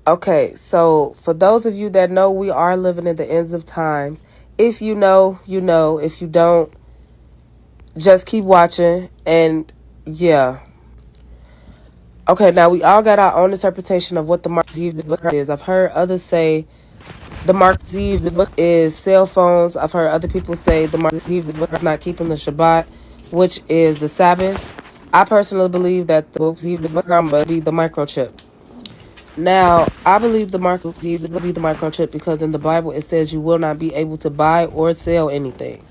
Okay, so for those of you that know, we are living in the ends of times. If you know, you know. If you don't, just keep watching. And yeah. Okay, now we all got our own interpretation of what the Mark Z book is. I've heard others say the Mark Z book is cell phones. I've heard other people say the Mark Z book is not keeping the Shabbat, which is the Sabbath. I personally believe that the Z book will be the microchip. Now, I believe the mark will be the microchip because in the Bible it says you will not be able to buy or sell anything.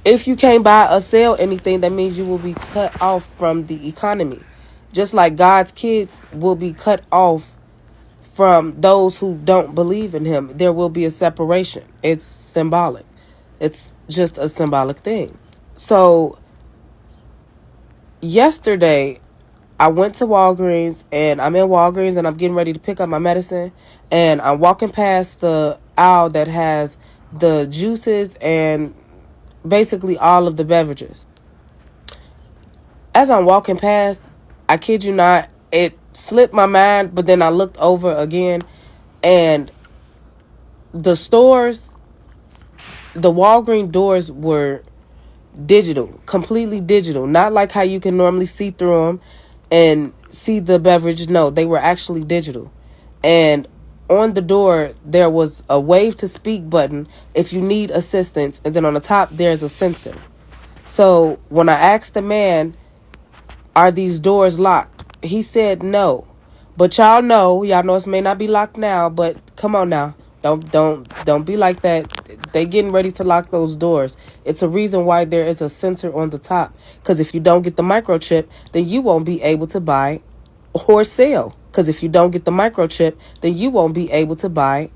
If you can't buy or sell anything, that means you will be cut off from the economy. Just like God's kids will be cut off from those who don't believe in Him. There will be a separation. It's symbolic. It's just a symbolic thing. So, yesterday, I went to Walgreens and I'm in Walgreens and I'm getting ready to pick up my medicine. And I'm walking past the aisle that has the juices and basically all of the beverages. As I'm walking past, I kid you not, it slipped my mind, but then I looked over again and the stores, the Walgreens doors were digital, completely digital. Not like how you can normally see through them and see the beverage. No, they were actually digital. And on the door, there was a wave to speak button if you need assistance. And then on the top, there's a sensor. So when I asked the man, are these doors locked? He said no. But y'all know it may not be locked now, but come on now. Don't be like that. They getting ready to lock those doors. It's a reason why there is a sensor on the top. Because if you don't get the microchip, then you won't be able to buy or sell. Because if you don't get the microchip, then you won't be able to buy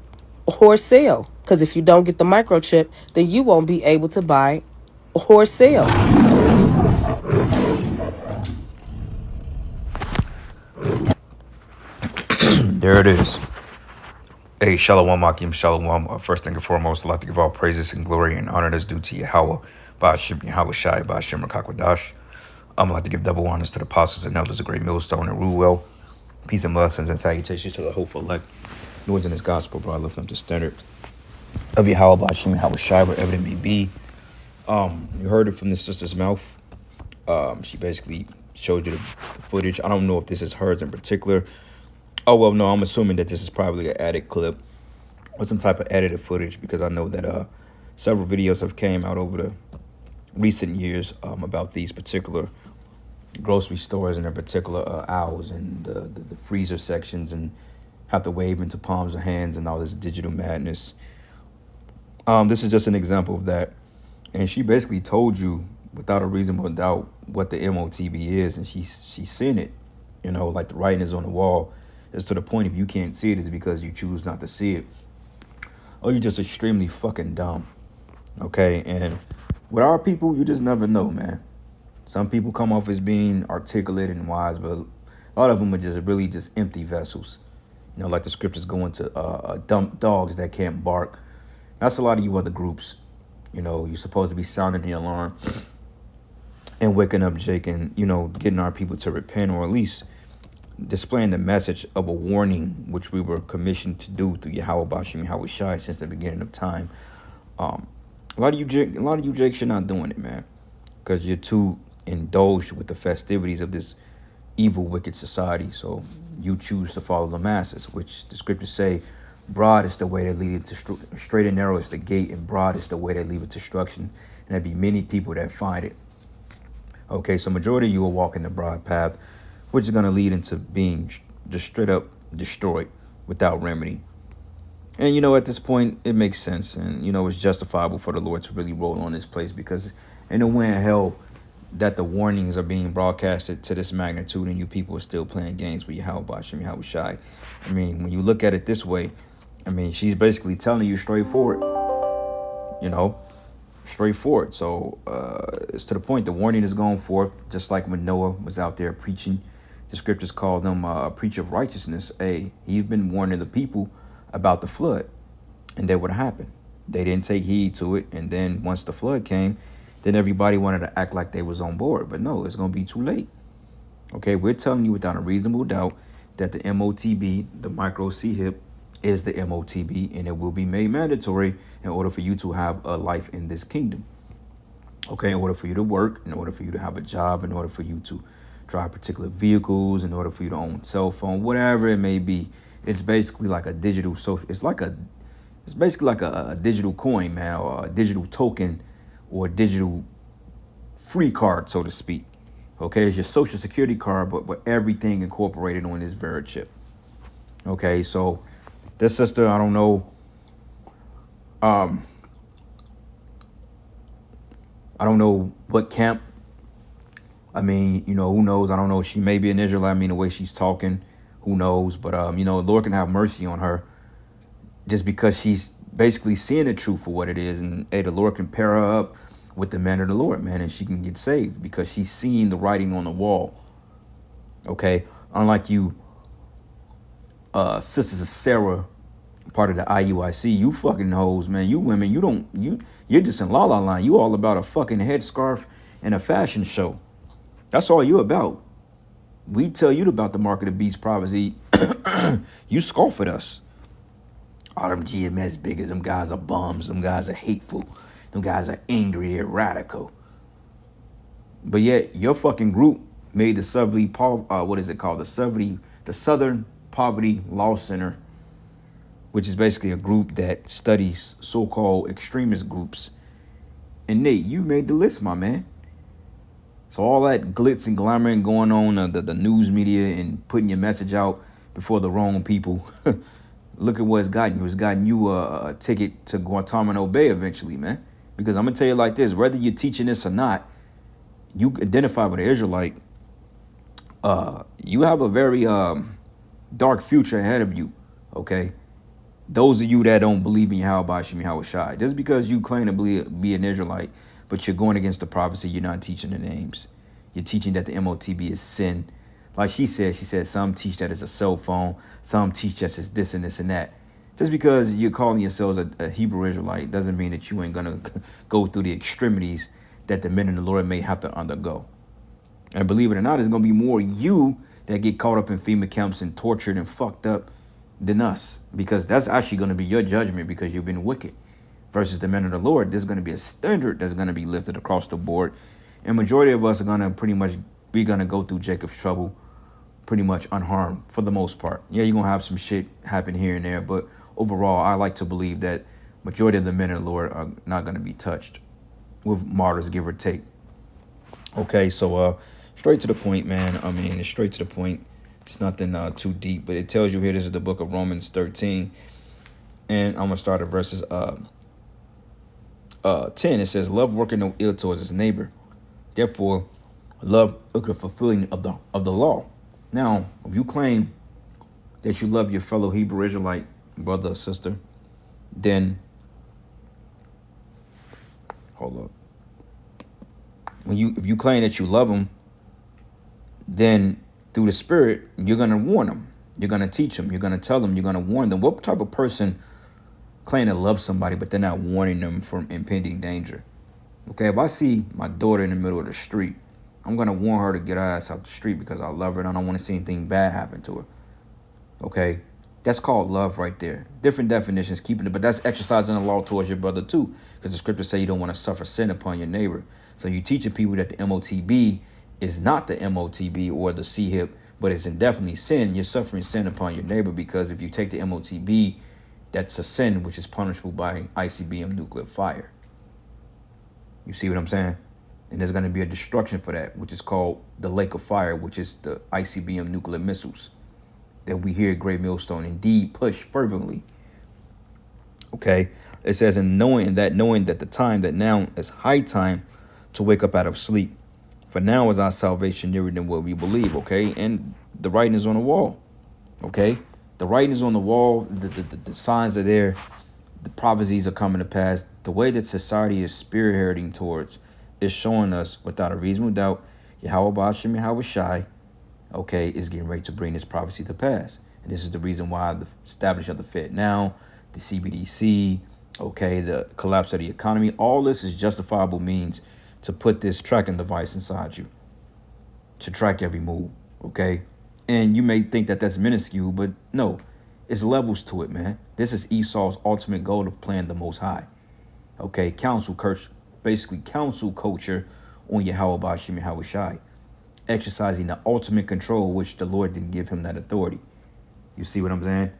or sell. Because if you don't get the microchip, then you won't be able to buy or sell. There it is. Hey, Shalom Akim, Shalom. First and foremost, I'd like to give all praises and glory and honor that's due to Yahweh, Ba'ashim Yahweh Shai, Ba'ashim Rakakwadash. I'd like to give double honors to the apostles and elders of Great Millstone and Ruwell. Peace and blessings and salutations to the hopeful elect. Lord's in His gospel, bro. I lift them to standard of Yahweh, Ba'ashim Yahweh Shai, wherever it may be. You heard it from the sister's mouth. She basically showed you the footage. I don't know if this is hers in particular. Oh, well, no, I'm assuming that this is probably an added clip or some type of edited footage because I know that several videos have came out over the recent years about these particular grocery stores and their particular aisles and the freezer sections and have to wave into palms of hands and all this digital madness. This is just an example of that. And she basically told you without a reasonable doubt what the MOTB is, and she's seen it. You know, like the writing is on the wall. It's to the point if you can't see it, it's because you choose not to see it. Or you're just extremely fucking dumb. Okay? And with our people, you just never know, man. Some people come off as being articulate and wise, but a lot of them are just really just empty vessels. You know, like the scriptures go into dumb dogs that can't bark. That's a lot of you other groups. You know, you're supposed to be sounding the alarm and waking up Jake and, you know, getting our people to repent or at least displaying the message of a warning, which we were commissioned to do through Yahweh Bashim Yahweh Shai since the beginning of time. A lot of you Jakes, you're not doing it, man, because you're too indulged with the festivities of this evil, wicked society. So you choose to follow the masses, which the scriptures say, broad is the way that lead to straight and narrow is the gate, and broad is the way that lead to destruction. And there'll be many people that find it. Okay, so majority of you will walk in the broad path, which is going to lead into being just straight up destroyed without remedy. And, you know, at this point, it makes sense. And, you know, it's justifiable for the Lord to really roll on this place because in no way in hell that the warnings are being broadcasted to this magnitude and you people are still playing games with Yahweh Bashim Yahweh Shai. I mean, when you look at it this way, I mean, she's basically telling you straightforward, you know, straightforward. So it's to the point the warning is going forth, just like when Noah was out there preaching. The scriptures call them a preacher of righteousness. He's been warning the people about the flood and that would happen. They didn't take heed to it. And then once the flood came, then everybody wanted to act like they was on board. But no, it's going to be too late. Okay, we're telling you without a reasonable doubt that the MOTB, the micro CHIP, is the MOTB, and it will be made mandatory in order for you to have a life in this kingdom. Okay, in order for you to work, in order for you to have a job, in order for you to drive particular vehicles, in order for you to own a cell phone, whatever it may be, it's basically like a digital social. It's basically like a digital coin, man, or a digital token, or a digital free card, so to speak. Okay, it's your social security card, but with everything incorporated on this very chip. Okay, so this sister, I don't know. I don't know what camp. I mean, who knows? I don't know. She may be an Israelite. I mean, the way she's talking, who knows? But, the Lord can have mercy on her just because she's basically seeing the truth for what it is. And, hey, the Lord can pair her up with the man of the Lord, man, and she can get saved because she's seeing the writing on the wall. Okay? Unlike you, Sisters of Sarah, part of the IUIC, you fucking hoes, man. You women, you're just in la la line. You all about a fucking headscarf and a fashion show. That's all you about. We tell you about the mark of the beast prophecy. You scoff at us. All them GMS biggers, them guys are bums. Them guys are hateful. Them guys are angry and radical. But yet, your fucking group made the Southern Poverty Law Center, which is basically a group that studies so-called extremist groups. And Nate, you made the list, my man. So all that glitz and glamour and going on, the news media and putting your message out before the wrong people, look at what it's gotten you. It's gotten you a ticket to Guantanamo Bay eventually, man. Because I'm going to tell you like this, whether you're teaching this or not, you identify with an Israelite, you have a very dark future ahead of you, okay? Those of you that don't believe in Yahweh Shem Yahweh Shai, just because you claim to be an Israelite, but you're going against the prophecy, you're not teaching the names. You're teaching that the MOTB is sin. Like she said some teach that it's a cell phone, some teach that it's this and this and that. Just because you're calling yourselves a Hebrew Israelite doesn't mean that you ain't going to go through the extremities that the men of the Lord may have to undergo. And believe it or not, there's going to be more you that get caught up in FEMA camps and tortured and fucked up than us, because that's actually going to be your judgment because you've been wicked. Versus the men of the Lord, there's going to be a standard that's going to be lifted across the board. And majority of us are going to go through Jacob's trouble pretty much unharmed for the most part. Yeah, you're going to have some shit happen here and there, but overall, I like to believe that majority of the men of the Lord are not going to be touched with martyrs, give or take. Okay, so straight to the point, man. I mean, it's straight to the point. It's nothing too deep, but it tells you here, this is the book of Romans 13. And I'm going to start at verses 10. It says, love working no ill towards his neighbor. Therefore, love the fulfilling of the law. Now, if you claim that you love your fellow Hebrew Israelite brother or sister, then, hold up. If you claim that you love them, then through the Spirit, you're going to warn them. You're going to teach them. You're going to tell them. You're going to warn them. What type of person claim to love somebody, but they're not warning them from impending danger? Okay, if I see my daughter in the middle of the street, I'm going to warn her to get her ass out the street because I love her and I don't want to see anything bad happen to her. Okay, that's called love right there. Different definitions, keeping it, but that's exercising the law towards your brother too, because the scriptures say you don't want to suffer sin upon your neighbor. So you're teaching people that the MOTB is not the MOTB or the CHIP, but it's definitely sin. You're suffering sin upon your neighbor, because if you take the MOTB, that's a sin which is punishable by ICBM nuclear fire. You see what I'm saying? And there's going to be a destruction for that, which is called the lake of fire, which is the ICBM nuclear missiles that we here at Great Millstone indeed push fervently. Okay, it says, and knowing that the time that now is high time to wake up out of sleep, for now is our salvation nearer than what we believe. Okay, and the writing is on the wall. Okay, the writing is on the wall. The signs are there. The prophecies are coming to pass. The way that society is spearheading towards is showing us without a reasonable doubt Yahweh Shem Yahweh Shai, okay, is getting ready to bring this prophecy to pass. And this is the reason why the establishment of the Fed now, the CBDC, okay, the collapse of the economy, all this is justifiable means to put this tracking device inside you to track every move, okay? And you may think that that's minuscule, but no, it's levels to it, man. This is Esau's ultimate goal of playing the Most High. Okay, basically council culture on Yahweh Bashim Yahweh Shai, exercising the ultimate control, which the Lord didn't give him that authority. You see what I'm saying?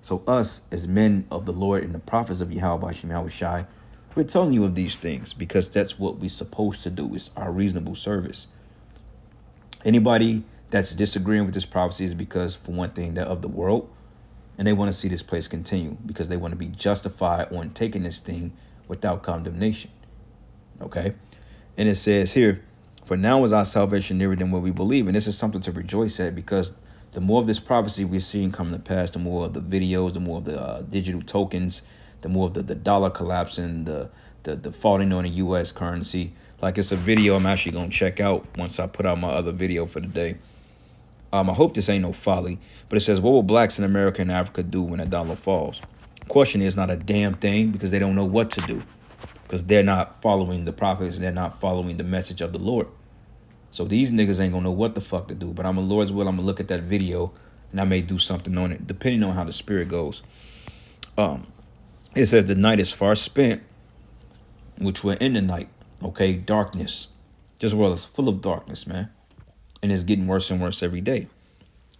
So us as men of the Lord and the prophets of Yahweh Bashim Yahweh Shai, we're telling you of these things because that's what we're supposed to do. It's our reasonable service. Anybody that's disagreeing with this prophecy is because, for one thing, they're of the world and they want to see this place continue because they want to be justified on taking this thing without condemnation. Okay? And it says here, for now is our salvation nearer than what we believe. And this is something to rejoice at because the more of this prophecy we're seeing come to pass, the more of the videos, the more of the digital tokens, the more of the dollar collapsing, the falling on the U.S. currency. Like it's a video I'm actually going to check out once I put out my other video for the day. I hope this ain't no folly, but it says, what will blacks in America and Africa do when a dollar falls? Question is not a damn thing because they don't know what to do because they're not following the prophets and they're not following the message of the Lord. So these niggas ain't gonna know what the fuck to do, but I'm a Lord's will. I'm gonna look at that video and I may do something on it, depending on how the spirit goes. It says the night is far spent, which we're in the night. Okay, darkness. This world is full of darkness, man. And it's getting worse and worse every day.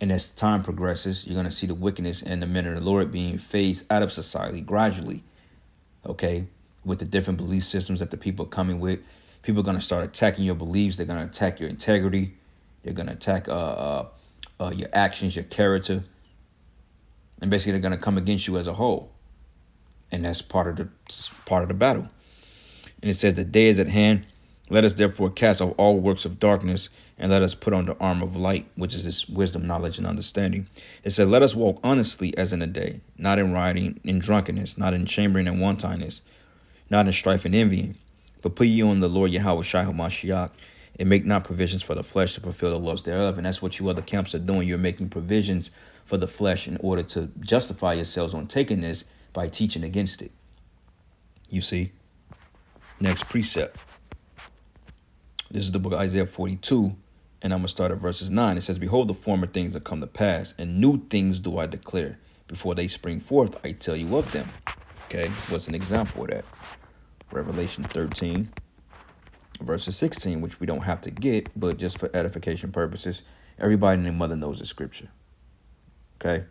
And as time progresses, you're going to see the wickedness and the men of the Lord being phased out of society gradually. Okay, with the different belief systems that the people are coming with. People are going to start attacking your beliefs. They're going to attack your integrity. They're going to attack your actions, your character. And basically, they're going to come against you as a whole. And that's part of the battle. And it says, the day is at hand. Let us therefore cast off all works of darkness, and let us put on the armor of light, which is this wisdom, knowledge, and understanding. It said, let us walk honestly as in the day, not in rioting, in drunkenness, not in chambering and wantonness, not in strife and envying, but put ye on the Lord Yahweh Shai HaMashiach, and make not provisions for the flesh to fulfill the lusts thereof. And that's what you other camps are doing. You're making provisions for the flesh in order to justify yourselves on taking this by teaching against it. You see? Next precept. This is the book of Isaiah 42, and I'm going to start at verses 9. It says, behold, the former things that come to pass, and new things do I declare. Before they spring forth, I tell you of them. Okay, what's an example of that? Revelation 13, verses 16, which we don't have to get, but just for edification purposes, everybody and their mother knows the scripture. Okay?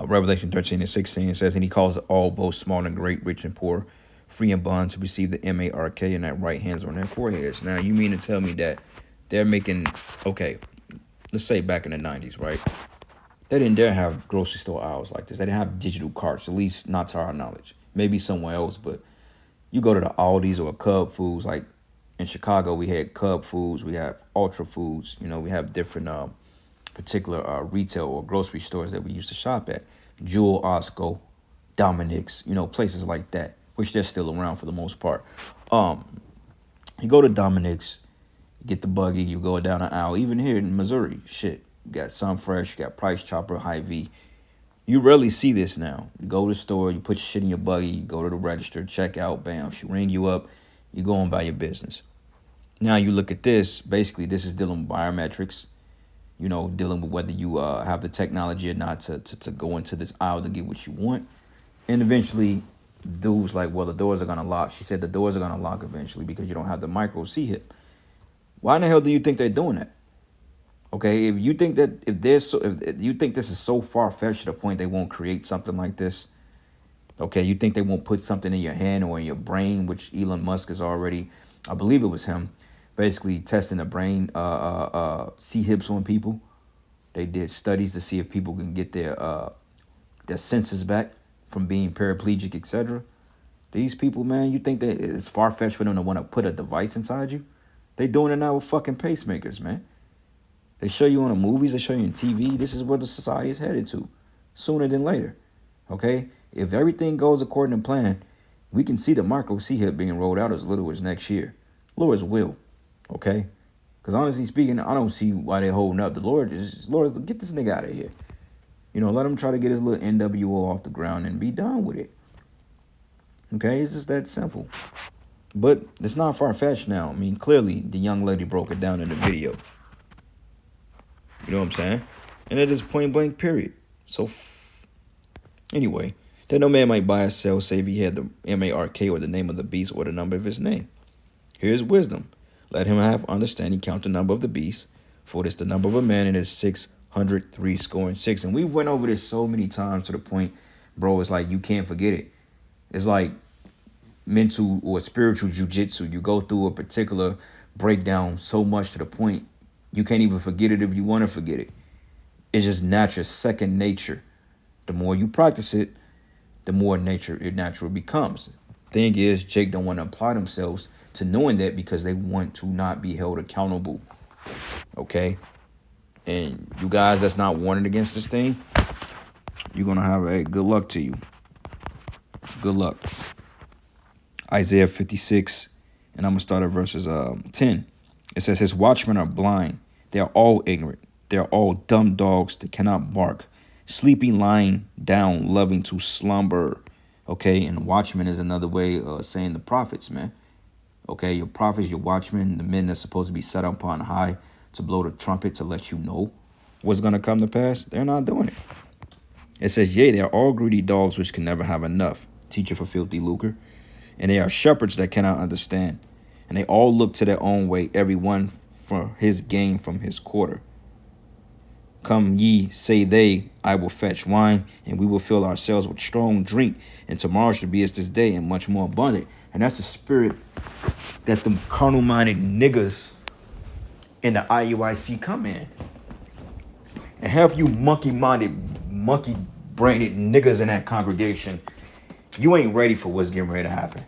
Revelation 13 and 16, it says, and he calls all, both small and great, rich and poor, free and bond, to receive the mark and that right hands on their foreheads. Now, you mean to tell me that they're making, okay, let's say back in the 90s, right? They didn't dare have grocery store aisles like this. They didn't have digital carts, at least not to our knowledge. Maybe somewhere else, but you go to the Aldi's or Cub Foods, like in Chicago, we had Cub Foods, we have Ultra Foods, we have different particular retail or grocery stores that we used to shop at. Jewel, Osco, Dominick's, places like that, which they're still around for the most part. You go to Dominick's, get the buggy, you go down an aisle. Even here in Missouri, shit, you got Sunfresh, you got Price Chopper, Hy-Vee. You rarely see this now. You go to the store, you put your shit in your buggy, you go to the register, check out, bam, she ring you up, you go on by your business. Now you look at this, basically this is dealing with biometrics, dealing with whether you have the technology or not to go into this aisle to get what you want. And eventually, dudes like, well, the doors are going to lock. She said the doors are going to lock eventually because you don't have the micro C-hip. Why in the hell do you think they're doing that? Okay, if you think that if you think this is so far-fetched to the point they won't create something like this, okay, you think they won't put something in your hand or in your brain, which Elon Musk is already, I believe it was him, basically testing the brain C-hips on people. They did studies to see if people can get their senses back from being paraplegic, etc. These people, man, you think that it's far-fetched for them to want to put a device inside you? They doing it now with fucking pacemakers, man. They show you on the movies, they show you on TV. This is where the society is headed to, sooner than later. Okay? If everything goes according to plan, we can see the micro C-hip being rolled out as little as next year. Lord's will. Okay? Because honestly speaking, I don't see why they're holding up. The Lord, get this nigga out of here. Let him try to get his little NWO off the ground and be done with it. Okay, it's just that simple. But it's not far-fetched now. I mean, clearly the young lady broke it down in the video. You know what I'm saying? And it is point blank, period. So, anyway, that no man might buy or sell, save he had the MARK or the name of the beast or the number of his name. Here's wisdom. Let him have understanding, count the number of the beast, for it is the number of a man, and it is 603 scoring six. And we went over this so many times to the point, bro, it's like you can't forget it. It's like mental or spiritual jujitsu. You go through a particular breakdown so much to the point you can't even forget it if you want to forget it. It's just natural, second nature. The more you practice it, the more it natural becomes. Thing is, Jake don't want to apply themselves to knowing that because they want to not be held accountable. Okay? And you guys that's not warning against this thing, you're going to have a good luck to you. Good luck. Isaiah 56, and I'm going to start at verses 10. It says, his watchmen are blind. They are all ignorant. They are all dumb dogs that cannot bark. Sleeping, lying down, loving to slumber. Okay, and watchmen is another way of saying the prophets, man. Okay, your prophets, your watchmen, the men that's supposed to be set up on high to blow the trumpet to let you know what's going to come to pass. They're not doing it. It says, yea, they are all greedy dogs which can never have enough. Teacher for filthy lucre. And they are shepherds that cannot understand. And they all look to their own way, every one for his gain from his quarter. Come ye, say they, I will fetch wine, and we will fill ourselves with strong drink, and tomorrow shall be as this day, and much more abundant. And that's the spirit that them carnal-minded niggas in the IUIC come in. And have you monkey-minded, monkey-brained niggas in that congregation, you ain't ready for what's getting ready to happen.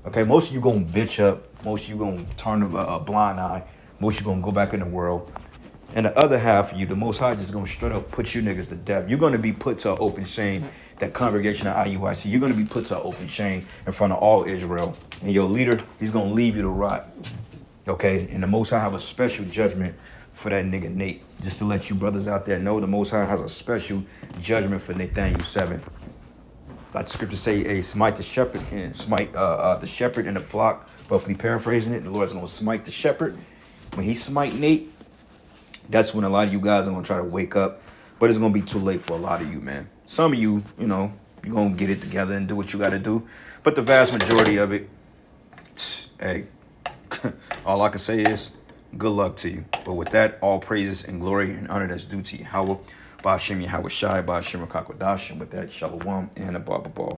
Okay, most of you gonna bitch up. Most of you gonna turn a blind eye. Most of you gonna go back in the world. And the other half of you, the Most High, just gonna straight up put you niggas to death. You're gonna be put to open shame. That congregation at IUIC, you're gonna be put to open shame in front of all Israel. And your leader, he's gonna leave you to rot. Okay, and the Most High have a special judgment for that nigga Nate. Just to let you brothers out there know, the Most High has a special judgment for Nathaniel 7. Like the scripture say, hey, smite the shepherd and smite the shepherd and the flock. Roughly paraphrasing it, the Lord's gonna smite the shepherd. When he smite Nate, that's when a lot of you guys are gonna try to wake up, but it's gonna be too late for a lot of you, man. Some of you, you know, you're gonna get it together and do what you gotta do. But the vast majority of it, hey, all I can say is good luck to you. But with that, all praises and glory and honor that's due to Yahweh, Ba'ashem Yahweh Shai, Ba'ashem Rakakwadash, and with that, Shalom and a Baba Ball.